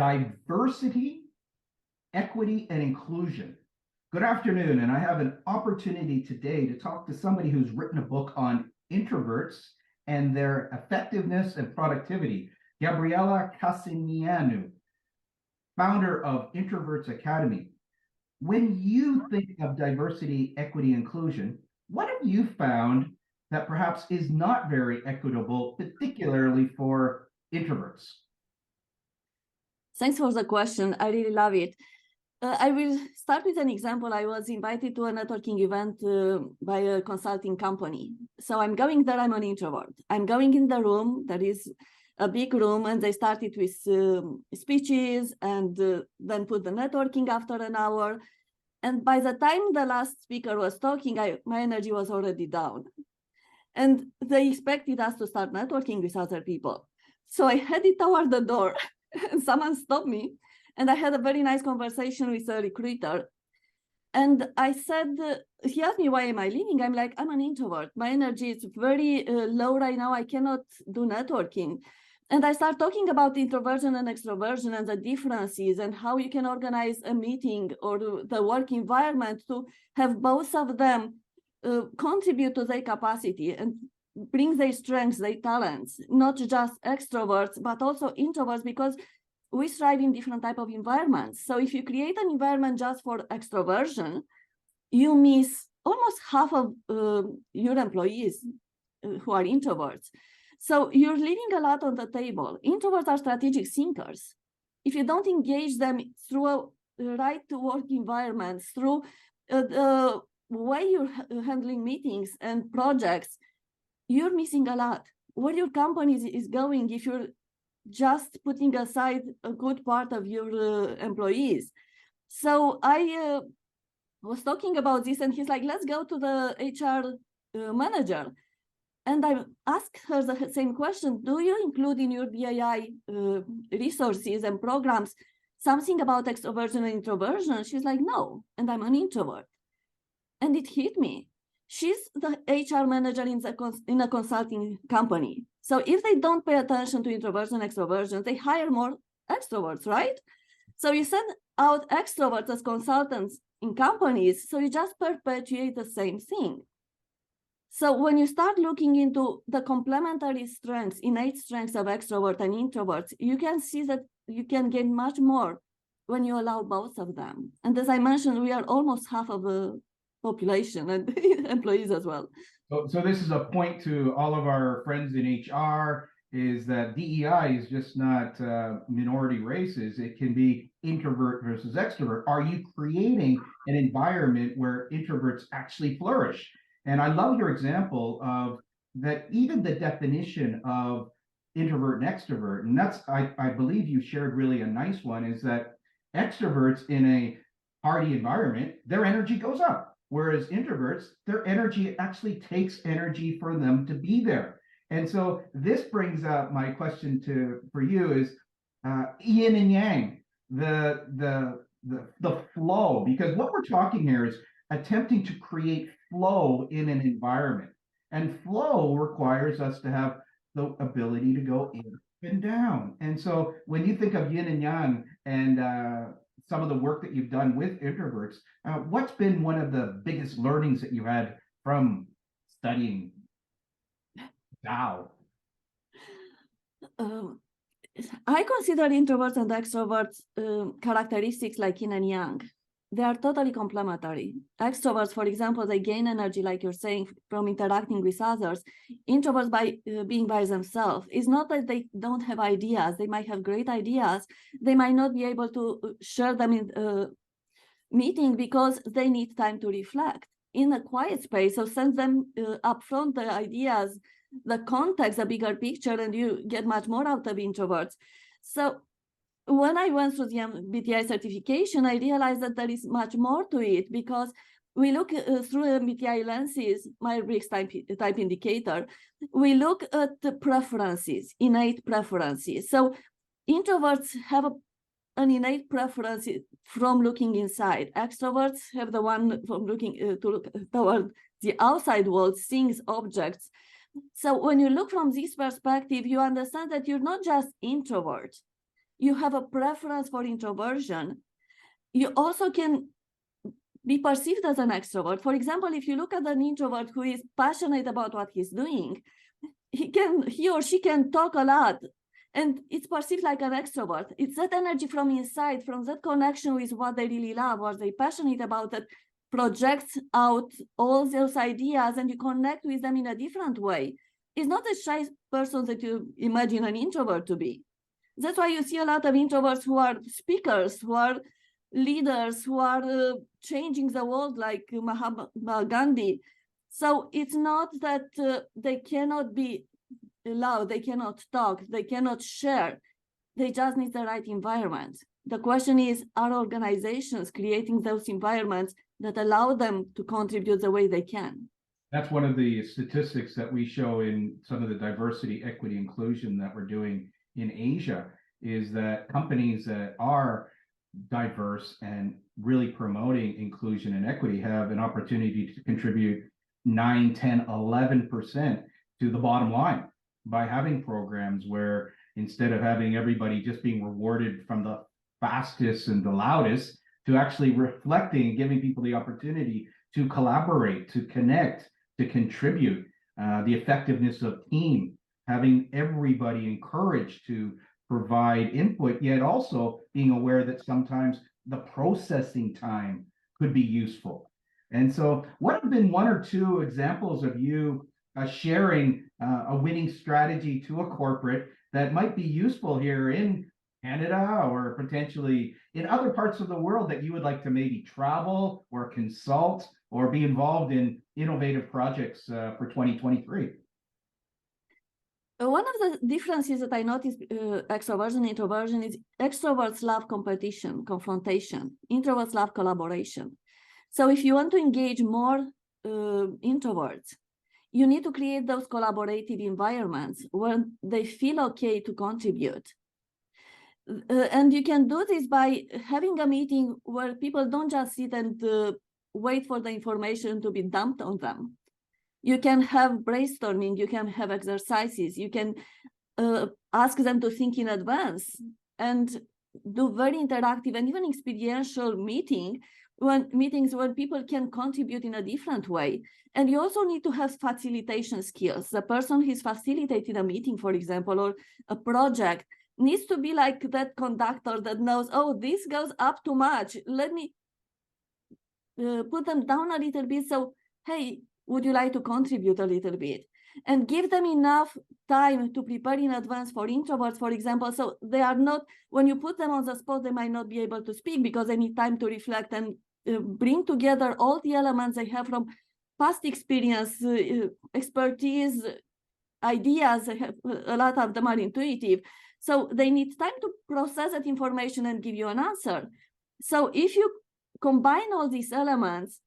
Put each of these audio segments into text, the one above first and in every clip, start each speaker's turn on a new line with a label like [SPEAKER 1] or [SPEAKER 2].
[SPEAKER 1] diversity, equity, and inclusion. Good afternoon, and I have an opportunity today to talk to somebody who's written a book on introverts and their effectiveness and productivity. Gabriela Casineanu, founder of Introverts Academy. When you think of diversity, equity, inclusion, what have you found that perhaps is not very equitable, particularly for introverts?
[SPEAKER 2] Thanks for the question. I really love it. I will start with an example. I was invited to a networking event by a consulting company. So I'm going there, I'm an introvert. I'm going in the room, there is a big room, and they started with speeches and then put the networking after an hour. And by the time the last speaker was talking, my energy was already down. And they expected us to start networking with other people. So I headed toward the door and someone stopped me. And I had a very nice conversation with a recruiter. And I said, he asked me, why am I leaving? I'm like, I'm an introvert. My energy is very low right now. I cannot do networking. And I start talking about introversion and extroversion and the differences and how you can organize a meeting or the work environment to have both of them contribute to their capacity and bring their strengths, their talents, not just extroverts, but also introverts, because we thrive in different type of environments. So if you create an environment just for extroversion, you miss almost half of your employees who are introverts. So you're leaving a lot on the table. Introverts are strategic thinkers. If you don't engage them through a right to work environment, through the way you're handling meetings and projects, you're missing a lot. Where your company is going if you're just putting aside a good part of your employees. So I was talking about this, and he's like, let's go to the HR manager. And I asked her the same question. Do you include in your BAI resources and programs something about extroversion and introversion? She's like, no, and I'm an introvert. And it hit me. She's the HR manager in a consulting company. So if they don't pay attention to introversion and extroversion, they hire more extroverts, right? So you send out extroverts as consultants in companies, so you just perpetuate the same thing. So when you start looking into the complementary strengths, innate strengths of extroverts and introverts, you can see that you can gain much more when you allow both of them. And as I mentioned, we are almost half of the population and employees as well.
[SPEAKER 1] So this is a point to all of our friends in HR, is that DEI is just not minority races. It can be introvert versus extrovert. Are you creating an environment where introverts actually flourish? And I love your example of that, even the definition of introvert and extrovert. And that's, I believe you shared really a nice one, is that extroverts in a party environment, their energy goes up. Whereas introverts, their energy actually takes energy for them to be there. And so this brings up my question for you is yin and yang, the flow, because what we're talking here is attempting to create flow in an environment. And flow requires us to have the ability to go in and down. And so when you think of yin and yang and some of the work that you've done with introverts, what's been one of the biggest learnings that you had from studying Tao?
[SPEAKER 2] I consider introverts and extroverts characteristics like yin and yang. They are totally complementary. Extroverts, for example, they gain energy, like you're saying, from interacting with others. Introverts, by being by themselves, it's not that they don't have ideas. They might have great ideas. They might not be able to share them in a meeting because they need time to reflect in a quiet space. So send them upfront the ideas, the context, the bigger picture, and you get much more out of introverts. So when I went through the MBTI certification, I realized that there is much more to it, because we look through MBTI lenses, Myers-Briggs type indicator, we look at the preferences, innate preferences. So introverts have an innate preference from looking inside. Extroverts have the one from looking toward the outside world, things, objects. So when you look from this perspective, you understand that you're not just introvert. you have a preference for introversion, you also can be perceived as an extrovert. For example, if you look at an introvert who is passionate about what he's doing, he or she can talk a lot, and it's perceived like an extrovert. It's that energy from inside, from that connection with what they really love, what they're passionate about, that projects out all those ideas, and you connect with them in a different way. It's not a shy person that you imagine an introvert to be. That's why you see a lot of introverts who are speakers, who are leaders, who are changing the world, like Mahatma Gandhi. So it's not that they cannot be loud, they cannot talk, they cannot share. They just need the right environment. The question is, are organizations creating those environments that allow them to contribute the way they can?
[SPEAKER 1] That's one of the statistics that we show in some of the diversity, equity, inclusion that we're doing in Asia, is that companies that are diverse and really promoting inclusion and equity have an opportunity to contribute 9, 10, 11% to the bottom line by having programs where instead of having everybody just being rewarded from the fastest and the loudest, to actually reflecting and giving people the opportunity to collaborate, to connect, to contribute, the effectiveness of team, having everybody encouraged to provide input, yet also being aware that sometimes the processing time could be useful. And so what have been one or two examples of you sharing a winning strategy to a corporate that might be useful here in Canada or potentially in other parts of the world that you would like to maybe travel or consult or be involved in innovative projects for 2023?
[SPEAKER 2] One of the differences that I noticed extroversion and introversion is extroverts love competition, confrontation. Introverts love collaboration. So if you want to engage more introverts, you need to create those collaborative environments where they feel okay to contribute. And you can do this by having a meeting where people don't just sit and wait for the information to be dumped on them. You can have brainstorming, you can have exercises, you can ask them to think in advance and do very interactive and even experiential meetings when people can contribute in a different way. And you also need to have facilitation skills. The person who's facilitating a meeting, for example, or a project needs to be like that conductor that knows, oh, this goes up too much. Let me put them down a little bit. So, hey, would you like to contribute a little bit? And give them enough time to prepare in advance. For introverts, for example, so they are not, when you put them on the spot, they might not be able to speak because they need time to reflect and bring together all the elements they have from past experience, expertise, ideas. A lot of them are intuitive. So they need time to process that information and give you an answer. So if you combine all these elements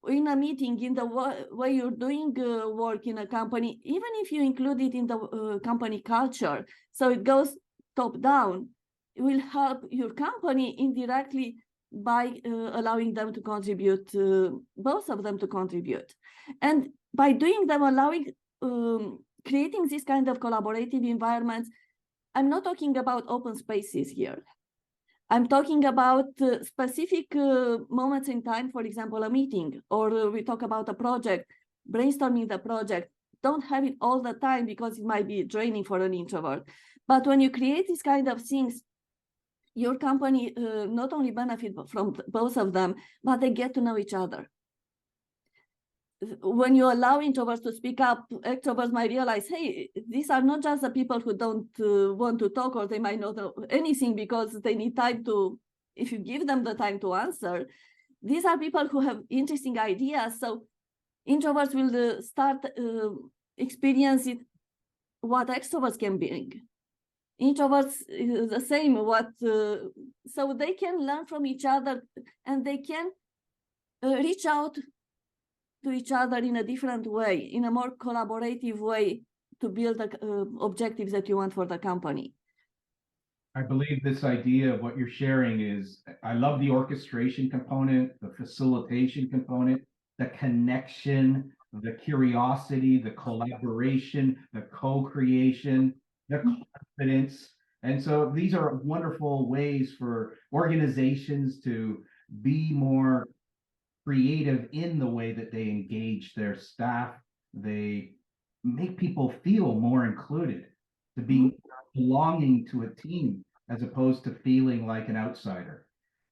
[SPEAKER 2] in a meeting, in the way you're doing work in a company, even if you include it in the company culture, so it goes top down, it will help your company indirectly by allowing them to contribute, both of them to contribute. And by doing them, allowing, creating this kind of collaborative environments, I'm not talking about open spaces here. I'm talking about specific moments in time, for example, a meeting, or we talk about a project, brainstorming the project. Don't have it all the time because it might be draining for an introvert. But when you create these kind of things, your company not only benefit from both of them, but they get to know each other. When you allow introverts to speak up, extroverts might realize, hey, these are not just the people who don't want to talk, or they might not know anything because they need time to, if you give them the time to answer, these are people who have interesting ideas. So introverts will start experiencing what extroverts can bring. Introverts is the same, so they can learn from each other and they can reach out to each other in a different way, in a more collaborative way, to build the objectives that you want for the company.
[SPEAKER 1] I believe this idea of what you're sharing is, I love the orchestration component, the facilitation component, the connection, the curiosity, the collaboration, the co-creation, the confidence, And so these are wonderful ways for organizations to be more creative in the way that they engage their staff. They make people feel more included, to be belonging to a team as opposed to feeling like an outsider.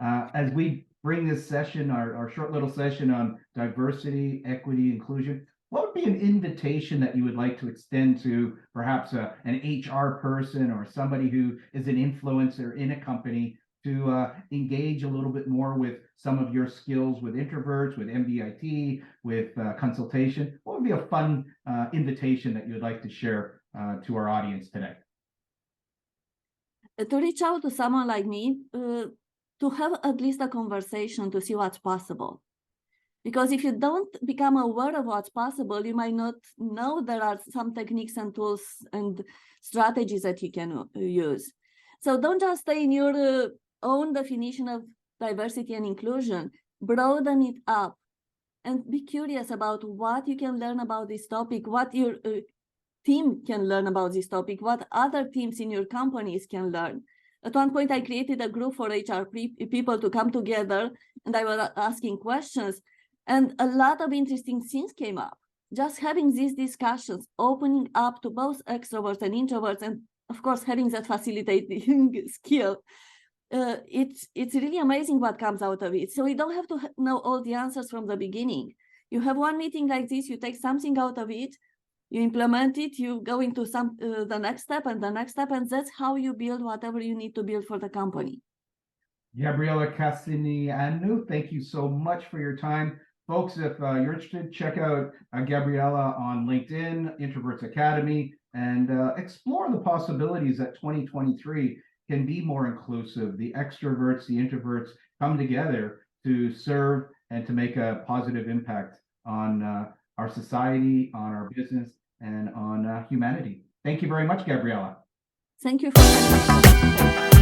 [SPEAKER 1] As we bring this session, our short little session on diversity, equity, inclusion, what would be an invitation that you would like to extend to perhaps an HR person or somebody who is an influencer in a company to engage a little bit more with some of your skills with introverts, with MBIT, with consultation? What would be a fun invitation that you'd like to share to our audience today?
[SPEAKER 2] To reach out to someone like me, to have at least a conversation to see what's possible. Because if you don't become aware of what's possible, you might not know there are some techniques and tools and strategies that you can use. So don't just stay in your own definition of diversity and inclusion, broaden it up and be curious about what you can learn about this topic, what your team can learn about this topic, what other teams in your companies can learn. At one point, I created a group for HR people to come together, and I was asking questions, and a lot of interesting things came up. Just having these discussions, opening up to both extroverts and introverts, and of course, having that facilitating skill, it's really amazing what comes out of it. So you don't have to know all the answers from the beginning. You have one meeting like this, you take something out of it, you implement it, you go into the next step and the next step, and that's how you build whatever you need to build for the company.
[SPEAKER 1] Gabriela Casineanu, thank you so much for your time. Folks, if you're interested, check out Gabriela on LinkedIn, Introverts Academy, and explore the possibilities that 2023 can be more inclusive. The extroverts, the introverts come together to serve and to make a positive impact on our society, on our business, and on humanity. Thank you very much, Gabriela.
[SPEAKER 2] Thank you for